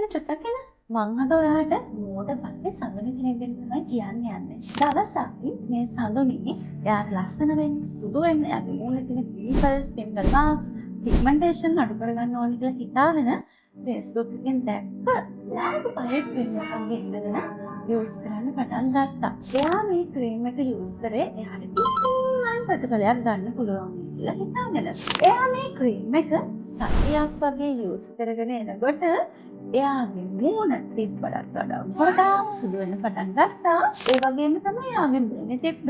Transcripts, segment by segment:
වෙන චුට්ටක් එන. මං අද ඔයාලට මෝඩ බක්කේ සඳුනි කෙනෙක් ගැන තමයි කියන්න යන්නේ. දවසක් මේ සඳුනි එයාට ලස්සන වෙන්න, සුදු වෙන්න, එයාගේ මූණේ තියෙන පිම්පල්ස්, පිම්පල් මාක්ස්, පිග්මන්ටේෂන් අඩු කරගන්න ඕනේ කියලා හිතාගෙන Facebook එකෙන් දැක්ක එයාට පයිට් ක්‍රීම් එකක් ගෙන්නගෙන යූස් කරන්න පටන් ගත්තා. එයා මේ ක්‍රීම් එක යූස් කරේ එයාට කිසිම ප්‍රතිඵලයක් ගන්න පුළුවන් කියලා හිතාගෙන. එයා මේ ක්‍රීම් එක සතියක් වගේ යූස් කරගෙන එනකොට එයාගේ මූණ තිබ්බටත් වඩා ගොඩාක් සුදු වෙන්න පටන් ගත්තා. ඒ වගේම තමයි එයාගේ මූණේ තිබ්බ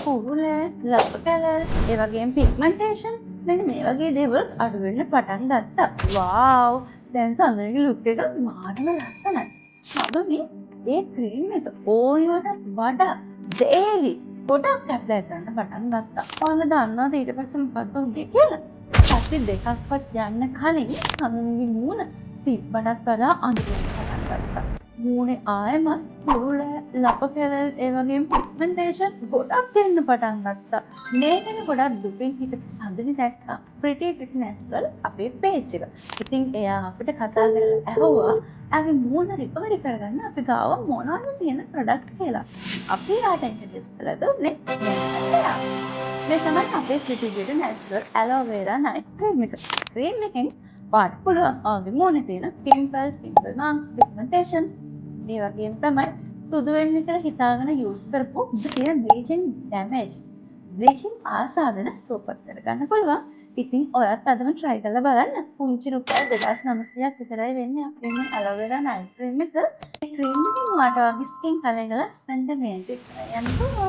කුරුල, ලප කැලල්, ඒ වගේම පිග්මන්ටේෂන් මෙන්න මේ වගේ දේවල් අඩු වෙන්න පටන් ගත්තා. වාව්! දැන් සඳුනිගේ ලුක් එක මාරම ලස්සනයි. සඳුනි ඒ ක්‍රීම් එක ඕනිවට වඩා ඩේලි ගොඩක් ඇප්ලයි කරන්න පටන් ගත්තා. ඔයාලා දන්නවද ඊට පස්සේ මොකද උනේ කියලා? සති දෙකක්වත් යන්න කලින් සඳුනිගේ මූණ තිබ්බටත් වඩා අඳුර වෙන්න පටන් ගත්තා. මූණේ ආයෙමත් කුරුල, ලප කැලල්, ඒ වගේම පිග්මන්ටේෂන් ගොඩක් එන්න පටන් ගත්තා. මේ ගැන ගොඩක් දුකින් හිටපු සඳුනි දැක්කා Pretty Pretty Natural අපේ page එක. ඉතින් එයා අපිට කතා කරලා ඇහුවා එයාගේ මූණ රිකවරි කරගන්න අපි ගාව මොනවද තියෙන ප්‍රොඩක්ට් කියලා. අපි එයාට ඉන්ට්‍රොඩියුස් කරලා දුන්නේ මේ තමයි අපේ Pretty Pretty Natural Aloe Vera Night Cream එක. ක්‍රීම් එකෙන් පාට පුළුවන් ආගේ මූණේ තියෙන පිම්පල්ස්, පිම්පල් මාක්ස්, පිග්මන්ටේෂන් මේ වගේම තමයි සුදු වෙන්න කියලා හිතාගෙන යූස් කරපු තියෙන බ්ලීචින් ඩැමේජ් බ්ලීචින් ආසාදන සුවපත් කරගන්න පුළුවන්. ඉතින් ඔයත් අදම try කරලා බලන්න. පුංචි රුපියල් 2900ක් විතරයි වෙන්නේ අපේ මේ Aloe Vera Night Cream එක. මේ ක්‍රීම් එකෙන් ඔයාට වගේ ස්කින් කලර් එක ලස්සනට මේන්ටේන් කරගන්න පුළුවන්.